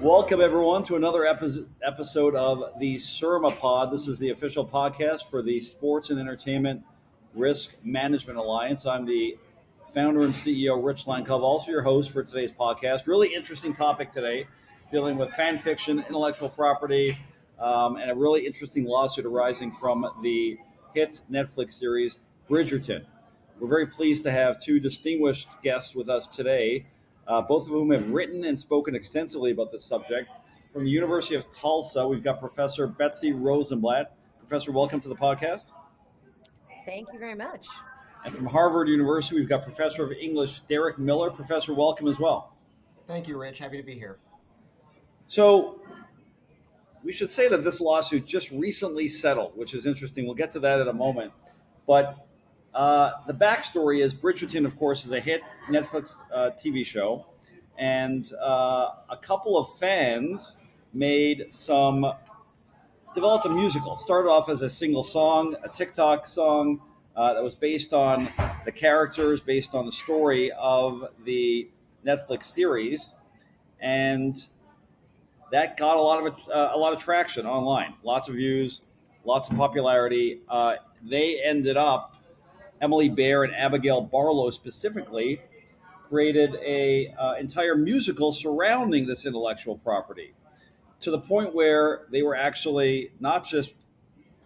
Welcome, everyone, to another episode of the SERMAPod. This is the official podcast for the Sports and Entertainment Risk Management Alliance. I'm the founder and CEO, Rich Lenkov, also your host for today's podcast. Really interesting topic today, dealing with fan fiction, intellectual property, and a really interesting lawsuit arising from the hit Netflix series, Bridgerton. We're very pleased to have two distinguished guests with us today, both of whom have written and spoken extensively about this subject. From the University of Tulsa, we've got Professor Betsy Rosenblatt. Professor, welcome to the podcast. Thank you very much. And from Harvard University, we've got Professor of English Derek Miller. Professor, welcome as well. Thank you, Rich. Happy to be here. So we should say that this lawsuit just recently settled, which is interesting. We'll get to that in a moment. But the backstory is Bridgerton, of course, is a hit Netflix TV show. And a couple of fans developed a musical. Started off as a single song, a TikTok song that was based on the characters, based on the story of the Netflix series. And that got a lot of traction online, lots of views, lots of popularity. They ended up, Emily Baer and Abigail Barlow specifically, created a entire musical surrounding this intellectual property, to the point where they were actually not just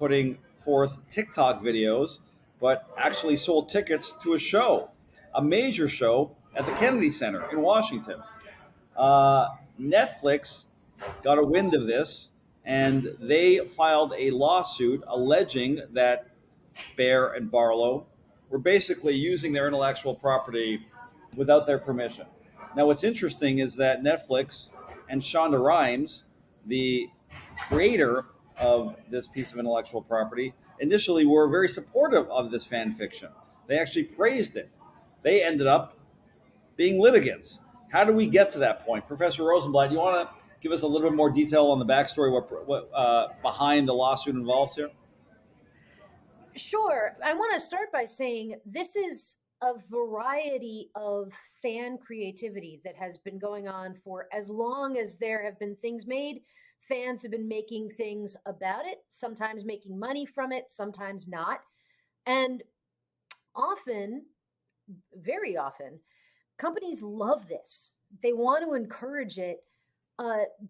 putting forth TikTok videos, but actually sold tickets to a major show at the Kennedy Center in Washington. Netflix got a wind of this, and they filed a lawsuit alleging that Baer and Barlow were basically using their intellectual property without their permission. Now, what's interesting is that Netflix and Shonda Rhimes, the creator of this piece of intellectual property, initially were very supportive of this fan fiction. They actually praised it. They ended up being litigants. How do we get to that point? Professor Rosenblatt, do you want to give us a little bit more detail on the backstory, what behind the lawsuit involved here? Sure. I want to start by saying this is a variety of fan creativity that has been going on for as long as there have been things made. Fans have been making things about it, sometimes making money from it, sometimes not. And often, very often, companies love this. They want to encourage it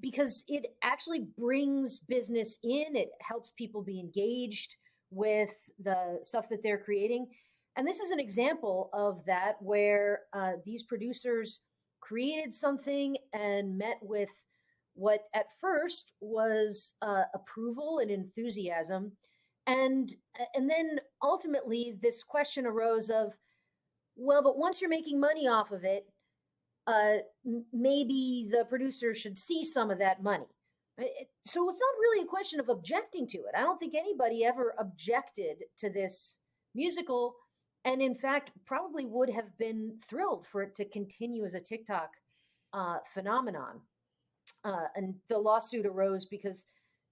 because it actually brings business in. It helps people be engaged with the stuff that they're creating. And this is an example of that, where these producers created something and met with what at first was approval and enthusiasm. And then ultimately this question arose of, well, but once you're making money off of it, maybe the producer should see some of that money. So it's not really a question of objecting to it. I don't think anybody ever objected to this musical, and in fact, probably would have been thrilled for it to continue as a TikTok phenomenon. And the lawsuit arose because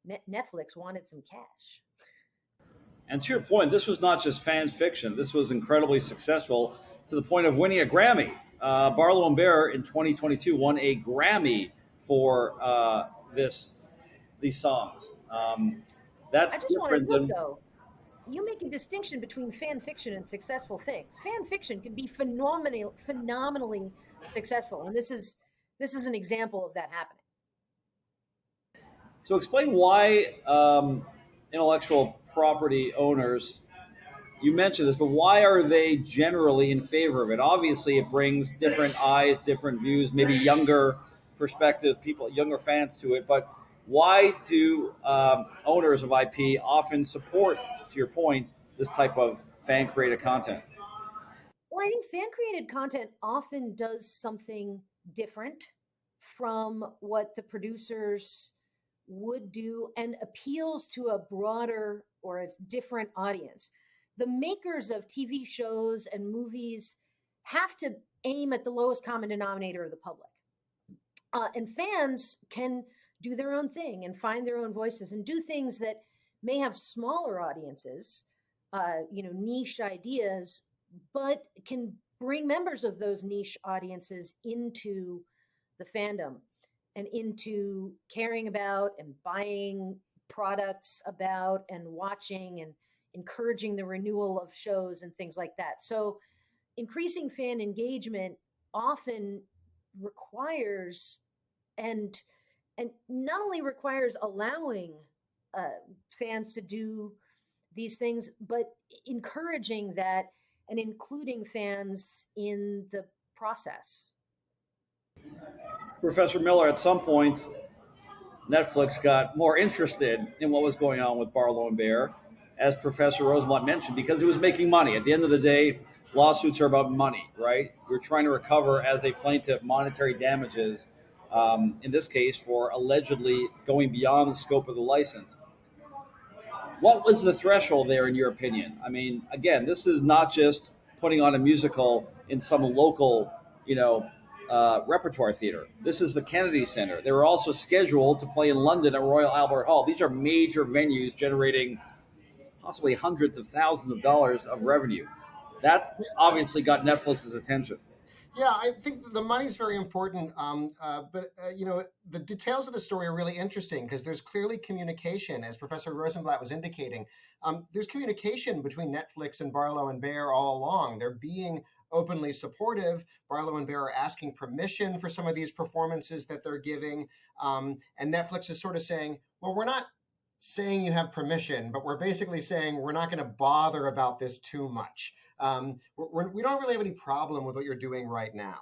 Netflix wanted some cash. And to your point, this was not just fan fiction. This was incredibly successful to the point of winning a Grammy. Barlow and Baer in 2022 won a Grammy for these songs. That's I just want to different note, than. though, you make a distinction between fan fiction and successful things. Fan fiction can be phenomenally successful, and this is an example of that happening. So explain why intellectual property owners, you mentioned this, but why are they generally in favor of it? Obviously, it brings different eyes, different views, maybe younger perspective, people, younger fans to it. But why do owners of IP often support, to your point, this type of fan-created content? Well, I think fan created content often does something different from what the producers would do and appeals to a broader or a different audience. The makers of TV shows and movies have to aim at the lowest common denominator of the public. And fans can do their own thing and find their own voices and do things that may have smaller audiences, niche ideas, but can bring members of those niche audiences into the fandom. and into caring about and buying products about and watching and encouraging the renewal of shows and things like that. So increasing fan engagement often requires and and not only requires allowing fans to do these things, but encouraging that and including fans in the process. Professor Miller, at some point, Netflix got more interested in what was going on with Barlow and Bear, as Professor Rosenblatt mentioned, because it was making money. At the end of the day, lawsuits are about money, right? You're trying to recover as a plaintiff monetary damages, in this case, for allegedly going beyond the scope of the license. What was the threshold there, in your opinion? I mean, again, this is not just putting on a musical in some local, repertoire theater. This is the Kennedy Center. They were also scheduled to play in London at Royal Albert Hall. These are major venues generating possibly hundreds of thousands of dollars of revenue. That obviously got Netflix's attention. Yeah, I think the money's very important. But the details of the story are really interesting because there's clearly communication, as Professor Rosenblatt was indicating. There's communication between Netflix and Barlow and Bear all along. They're being openly supportive. Barlow and Bear are asking permission for some of these performances that they're giving. And Netflix is sort of saying, well, we're not saying you have permission, but we're basically saying we're not going to bother about this too much. We don't really have any problem with what you're doing right now.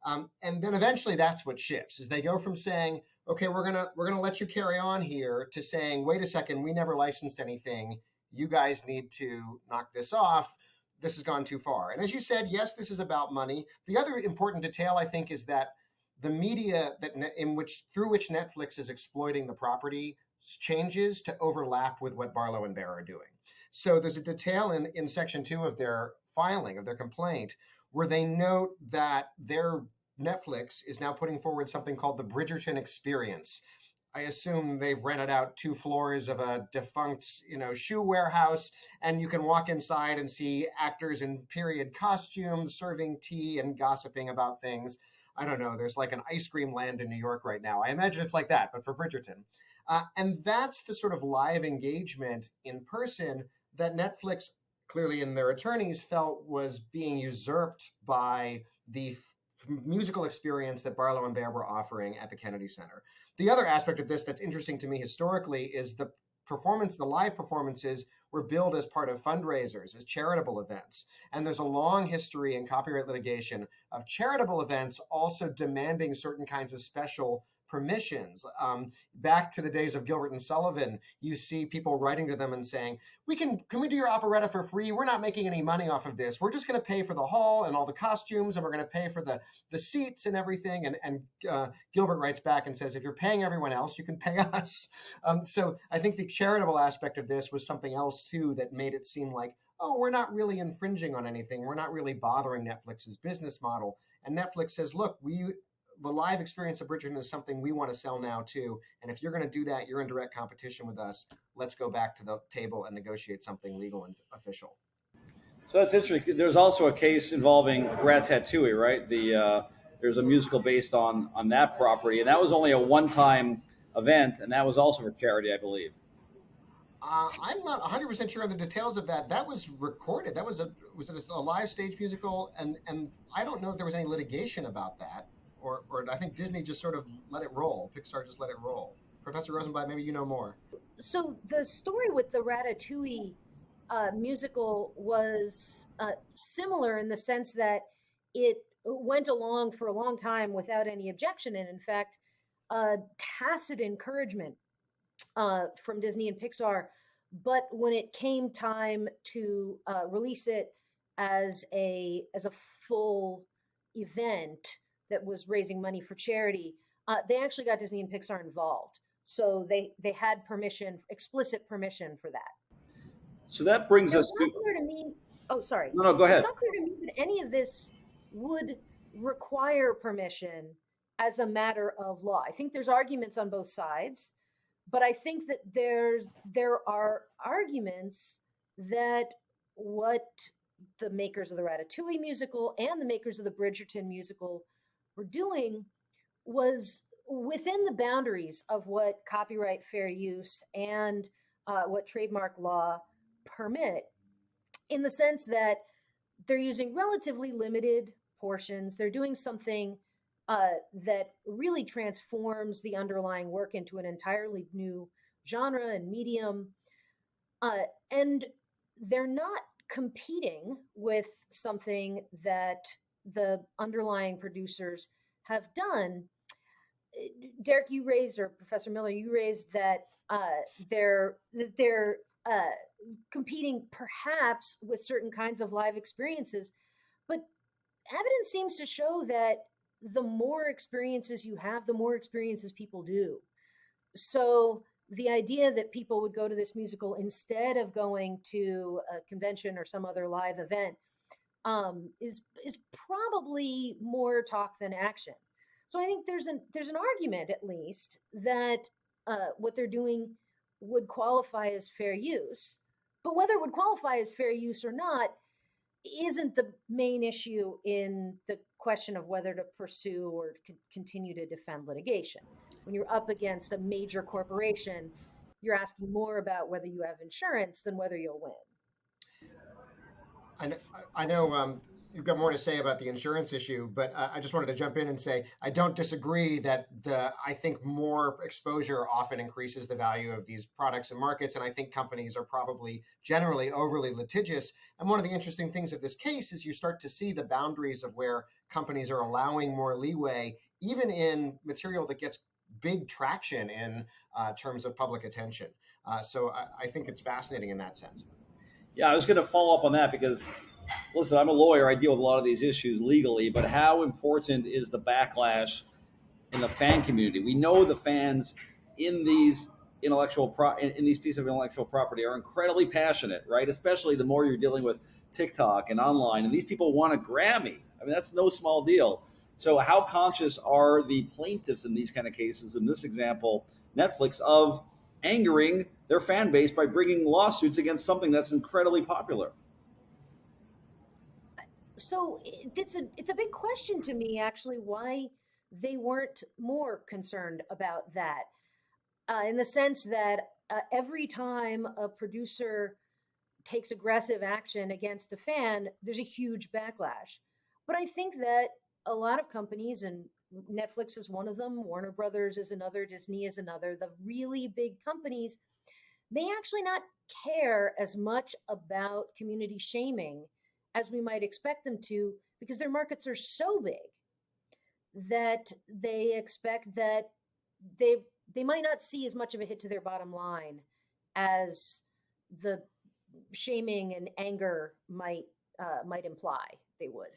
And then eventually that's what shifts, is they go from saying, okay, we're gonna let you carry on here, to saying, wait a second, we never licensed anything. You guys need to knock this off. This has gone too far. And as you said, yes, this is about money. The other important detail, I think, is that the media through which Netflix is exploiting the property changes to overlap with what Barlow and Bear are doing. So there's a detail in section 2 of their filing, of their complaint, where they note that their Netflix is now putting forward something called the Bridgerton experience. I assume they've rented out 2 floors of a defunct, shoe warehouse, and you can walk inside and see actors in period costumes serving tea and gossiping about things. I don't know, there's like an ice cream land in New York right now. I imagine it's like that, but for Bridgerton. And that's the sort of live engagement in person that Netflix, clearly in their attorneys, felt was being usurped by the musical experience that Barlow and Bear were offering at the Kennedy Center. The other aspect of this that's interesting to me historically is the live performances were billed as part of fundraisers, as charitable events. And there's a long history in copyright litigation of charitable events also demanding certain kinds of special permissions. Back to the days of Gilbert and Sullivan, you see people writing to them and saying, can we do your operetta for free? We're not making any money off of this. We're just going to pay for the hall and all the costumes, and we're going to pay for the seats and everything. And Gilbert writes back and says, if you're paying everyone else, you can pay us. So I think the charitable aspect of this was something else too that made it seem like, oh, we're not really infringing on anything. We're not really bothering Netflix's business model. And Netflix says, look, the live experience of Bridgerton is something we want to sell now too. And if you're going to do that, you're in direct competition with us. Let's go back to the table and negotiate something legal and official. So that's interesting. There's also a case involving Ratatouille, right? There's a musical based on that property, and that was only a one-time event, and that was also for charity, I believe. I'm not 100% sure on the details of that. That was recorded. That was a live stage musical, and I don't know if there was any litigation about that. Or I think Disney just sort of let it roll. Pixar just let it roll. Professor Rosenblatt, maybe you know more. So the story with the Ratatouille musical was similar in the sense that it went along for a long time without any objection, and in fact, tacit encouragement from Disney and Pixar. But when it came time to release it as a full event that was raising money for charity, they actually got Disney and Pixar involved. So they had permission, explicit permission for that. So that brings Now, us it's not clear to me. Oh, sorry. No, go ahead. It's not clear to me that any of this would require permission as a matter of law. I think there's arguments on both sides, but I think that there are arguments that what the makers of the Ratatouille musical and the makers of the Bridgerton musical were doing was within the boundaries of what copyright fair use and what trademark law permit, in the sense that they're using relatively limited portions. They're doing something that really transforms the underlying work into an entirely new genre and medium. And they're not competing with something that the underlying producers have done. Derek, you raised, or Professor Miller, you raised that they're competing perhaps with certain kinds of live experiences, but evidence seems to show that the more experiences you have, the more experiences people do. So the idea that people would go to this musical instead of going to a convention or some other live event is probably more talk than action. So I think there's an argument, at least, that what they're doing would qualify as fair use. But whether it would qualify as fair use or not isn't the main issue in the question of whether to pursue or continue to defend litigation. When you're up against a major corporation, you're asking more about whether you have insurance than whether you'll win. I know you've got more to say about the insurance issue, but I just wanted to jump in and say I don't disagree that I think more exposure often increases the value of these products and markets, and I think companies are probably generally overly litigious. And one of the interesting things of this case is you start to see the boundaries of where companies are allowing more leeway, even in material that gets big traction in terms of public attention. So I think it's fascinating in that sense. Yeah, I was going to follow up on that because, listen, I'm a lawyer. I deal with a lot of these issues legally, but how important is the backlash in the fan community? We know the fans in these in these pieces of intellectual property are incredibly passionate, right? Especially the more you're dealing with TikTok and online, and these people want a Grammy. I mean, that's no small deal. So how conscious are the plaintiffs in these kind of cases, in this example, Netflix, of angering their fan base by bringing lawsuits against something that's incredibly popular? So it's a big question to me, actually, why they weren't more concerned about that. In the sense that every time a producer takes aggressive action against a fan, there's a huge backlash. But I think that a lot of companies, and Netflix is one of them, Warner Brothers is another, Disney is another, the really big companies may actually not care as much about community shaming as we might expect them to, because their markets are so big that they expect that they might not see as much of a hit to their bottom line as the shaming and anger might imply they would.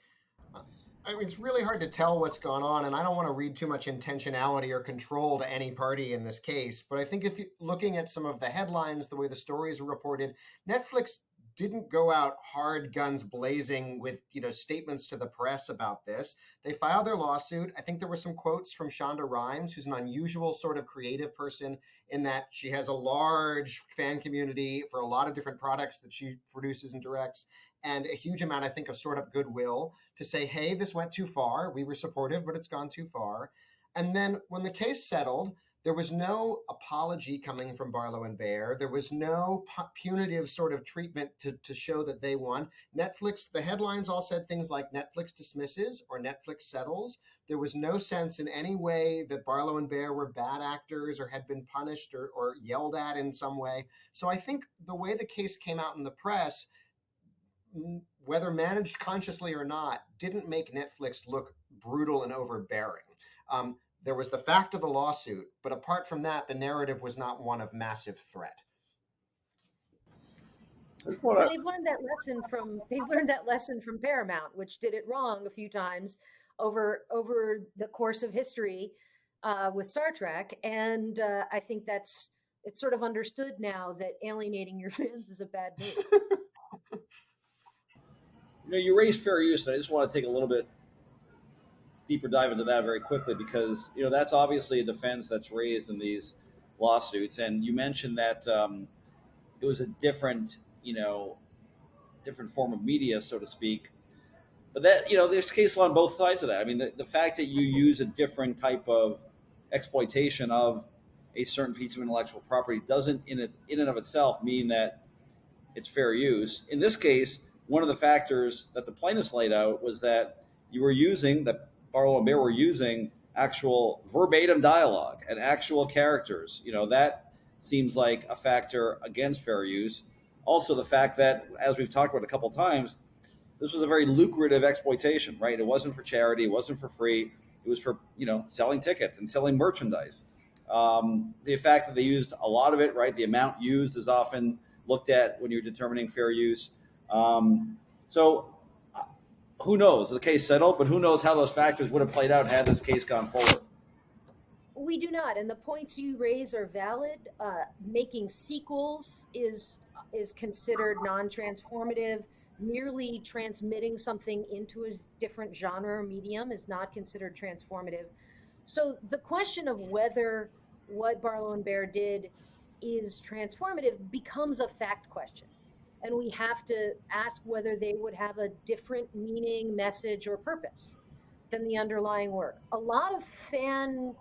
I mean, it's really hard to tell what's going on, and I don't want to read too much intentionality or control to any party in this case. But I think if you're looking at some of the headlines, the way the stories are reported, Netflix didn't go out hard guns blazing with statements to the press about this. They filed their lawsuit. I think there were some quotes from Shonda Rhimes, who's an unusual sort of creative person in that she has a large fan community for a lot of different products that she produces and directs, and a huge amount, I think, of sort of goodwill to say, hey, this went too far. We were supportive, but it's gone too far. And then when the case settled, there was no apology coming from Barlow and Bear. There was no punitive sort of treatment to show that they won. Netflix, the headlines all said things like Netflix dismisses or Netflix settles. There was no sense in any way that Barlow and Bear were bad actors or had been punished or yelled at in some way. So I think the way the case came out in the press, whether managed consciously or not, didn't make Netflix look brutal and overbearing. There was the fact of the lawsuit, but apart from that, the narrative was not one of massive threat. They've learned that lesson from Paramount, which did it wrong a few times over the course of history with Star Trek, and I think it's sort of understood now that alienating your fans is a bad move. You raised fair use, and I just want to take a little bit deeper dive into that very quickly, because that's obviously a defense that's raised in these lawsuits. And you mentioned that it was a different form of media, so to speak. But that there's case law on both sides of that. I mean, the fact that you use a different type of exploitation of a certain piece of intellectual property doesn't in and of itself mean that it's fair use. In this case, one of the factors that the plaintiffs laid out was that that Barlow and Bear were using actual verbatim dialogue and actual characters. That seems like a factor against fair use. Also, the fact that, as we've talked about a couple times, this was a very lucrative exploitation, right? It wasn't for charity, it wasn't for free. It was for selling tickets and selling merchandise. The fact that they used a lot of it, right? The amount used is often looked at when you're determining fair use. So who knows? The case settled, but who knows how those factors would have played out had this case gone forward. We do not, and the points you raise are valid. Making sequels is considered non-transformative. Merely transmitting something into a different genre or medium is not considered transformative. So the question of whether what Barlow and Bear did is transformative becomes a fact question. And we have to ask whether they would have a different meaning, message, or purpose than the underlying work. A lot of fan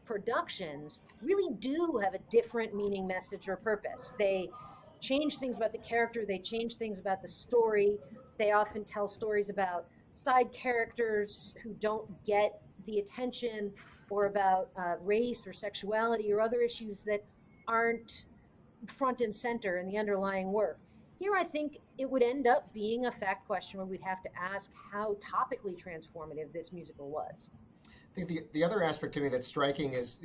productions really do have a different meaning, message, or purpose. They change things about the character, they change things about the story. They often tell stories about side characters who don't get the attention, or about race or sexuality or other issues that aren't front and center in the underlying work. Here, I think it would end up being a fact question where we'd have to ask how topically transformative this musical was. I think the other aspect to me that's striking is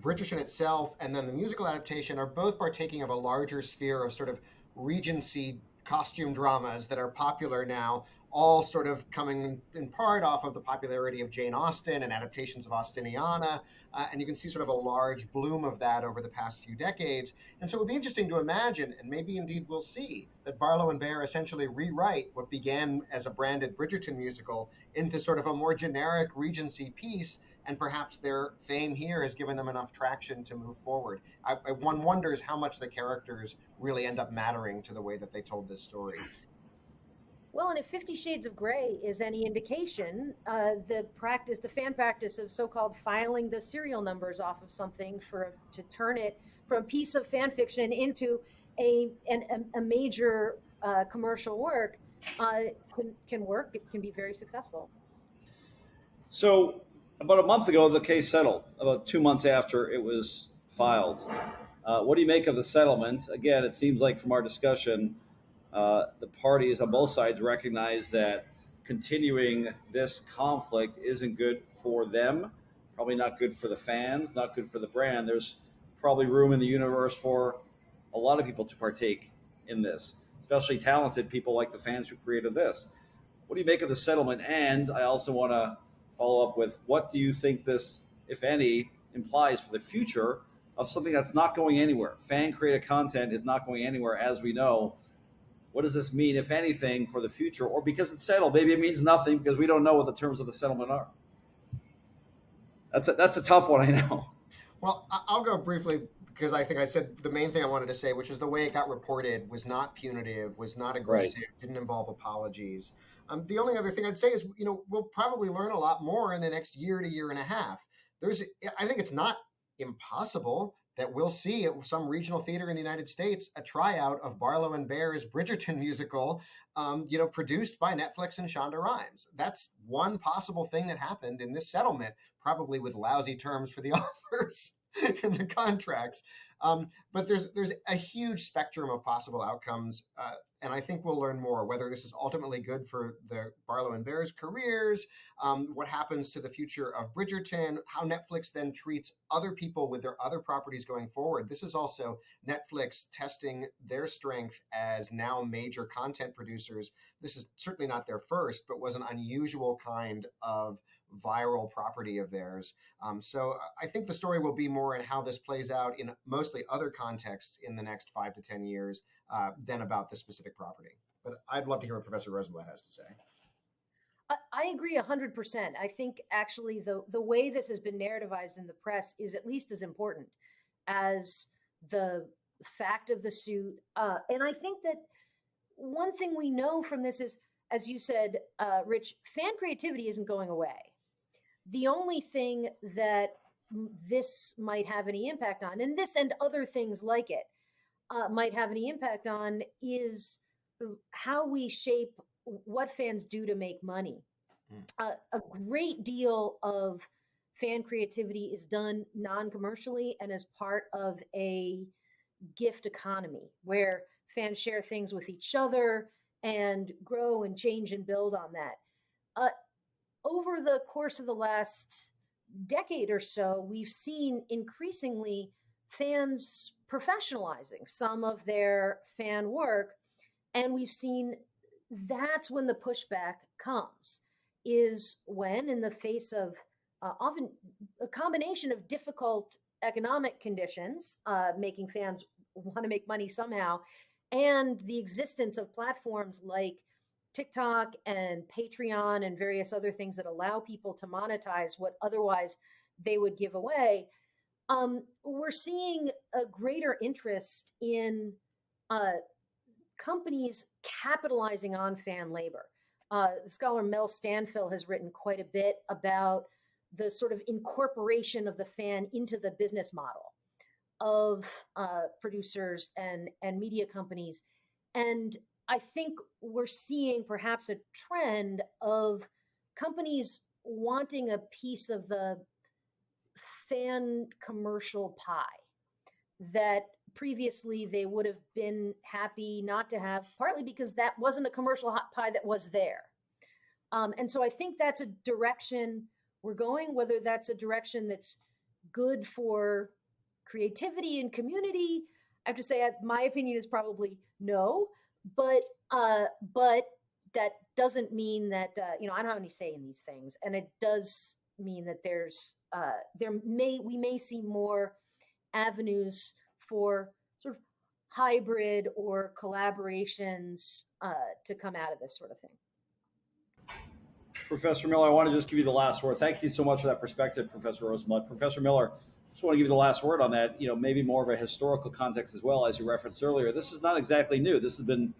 Bridgerton itself and then the musical adaptation are both partaking of a larger sphere of sort of Regency costume dramas that are popular now, all sort of coming in part off of the popularity of Jane Austen and adaptations of Austiniana. And you can see sort of a large bloom of that over the past few decades. And so it would be interesting to imagine, and maybe indeed we'll see, that Barlow and Bear essentially rewrite what began as a branded Bridgerton musical into sort of a more generic Regency piece. And perhaps their fame here has given them enough traction to move forward. One wonders how much the characters really end up mattering to the way that they told this story. Well, and if 50 Shades of Grey is any indication, the fan practice of so-called filing the serial numbers off of something to turn it from a piece of fan fiction into a major commercial work can work. It can be very successful. So about a month ago, the case settled, about 2 months after it was filed. What do you make of the settlement? Again, it seems like from our discussion, the parties on both sides recognize that continuing this conflict isn't good for them, probably not good for the fans, not good for the brand. There's probably room in the universe for a lot of people to partake in this, especially talented people like the fans who created this. What do you make of the settlement? And I also want to follow up with, what do you think this, if any, implies for the future of something that's not going anywhere? Fan created content is not going anywhere, as we know. What does this mean, if anything, for the future? Or because it's settled, maybe it means nothing because we don't know what the terms of the settlement are. That's a tough one, I know. Well, I'll go briefly because I think I said the main thing I wanted to say, which is the way it got reported was not punitive, was not aggressive, right, didn't involve apologies. The only other thing I'd say is, we'll probably learn a lot more in the next year to year and a half. I think it's not impossible that we'll see at some regional theater in the United States a tryout of Barlow and Bear's Bridgerton musical, produced by Netflix and Shonda Rhimes. That's one possible thing that happened in this settlement, probably with lousy terms for the authors in the contracts. But there's a huge spectrum of possible outcomes, and I think we'll learn more whether this is ultimately good for the Barlow and Bear's careers, what happens to the future of Bridgerton, how Netflix then treats other people with their other properties going forward. This is also Netflix testing their strength as now major content producers. This is certainly not their first, but was an unusual kind of viral property of theirs. So I think the story will be more in how this plays out in mostly other contexts in the next 5 to 10 years than about this specific property. But I'd love to hear what Professor Rosenblatt has to say. I agree 100%. I think actually the way this has been narrativized in the press is at least as important as the fact of the suit. And I think that one thing we know from this is, as you said, Rich, fan creativity isn't going away. The only thing that this might have any impact on, and this and other things like it might have any impact on, is how we shape what fans do to make money. A great deal of fan creativity is done non-commercially and as part of a gift economy where fans share things with each other and grow and change and build on that. Over the course of the last decade or so, we've seen increasingly fans professionalizing some of their fan work, and we've seen that's when the pushback comes, is when, in the face of often a combination of difficult economic conditions, making fans want to make money somehow, and the existence of platforms like TikTok and Patreon and various other things that allow people to monetize what otherwise they would give away, we're seeing a greater interest in companies capitalizing on fan labor. The scholar Mel Stanfill has written quite a bit about the sort of incorporation of the fan into the business model of producers and media companies. And I think we're seeing perhaps a trend of companies wanting a piece of the fan commercial pie that previously they would have been happy not to have, partly because that wasn't a commercial pie that was there. And so I think that's a direction we're going. Whether that's a direction that's good for creativity and community, I have to say my opinion is probably no. But that doesn't mean that I don't have any say in these things, and it does mean that we may see more avenues for sort of hybrid or collaborations to come out of this sort of thing. Professor Miller, I want to just give you the last word. Thank you so much for that perspective, Professor Rosenblatt. Professor Miller, I just want to give you the last word on that, maybe more of a historical context as well, as you referenced earlier. This is not exactly new. This has been,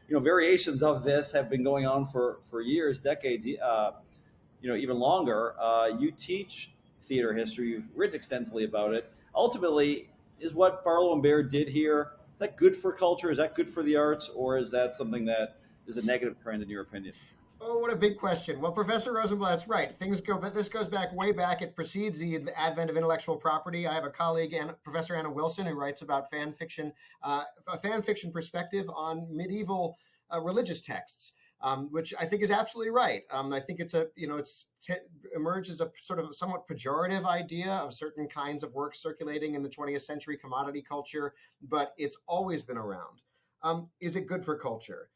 variations of this have been going on for years, decades, even longer. You teach theater history. You've written extensively about it. Ultimately, is what Barlow and Baird did here, is that good for culture? Is that good for the arts? Or is that something that is a negative trend in your opinion? Oh, what a big question. Well, Professor Rosenblatt's right. But this goes way back. It precedes the advent of intellectual property. I have a colleague, Professor Anna Wilson, who writes about fan fiction, a fan fiction perspective on medieval religious texts, which I think is absolutely right. I think it's emerged as a sort of somewhat pejorative idea of certain kinds of works circulating in the 20th century commodity culture, but it's always been around. Is it good for culture?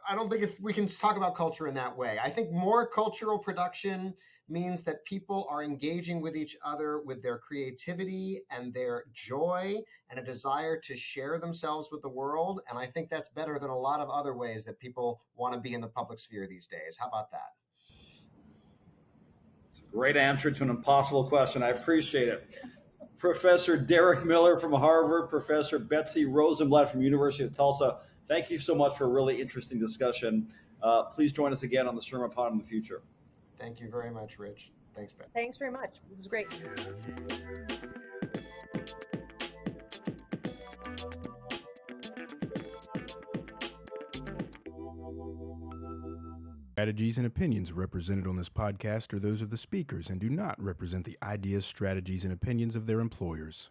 I don't think we can talk about culture in that way. I think more cultural production means that people are engaging with each other with their creativity and their joy and a desire to share themselves with the world. And I think that's better than a lot of other ways that people want to be in the public sphere these days. How about that? It's a great answer to an impossible question. I appreciate it. Professor Derek Miller from Harvard, Professor Betsy Rosenblatt from University of Tulsa, thank you so much for a really interesting discussion. Please join us again on the SERMAPod in the future. Thank you very much, Rich. Thanks, Ben. Thanks very much. This was great. Strategies and opinions represented on this podcast are those of the speakers and do not represent the ideas, strategies, and opinions of their employers.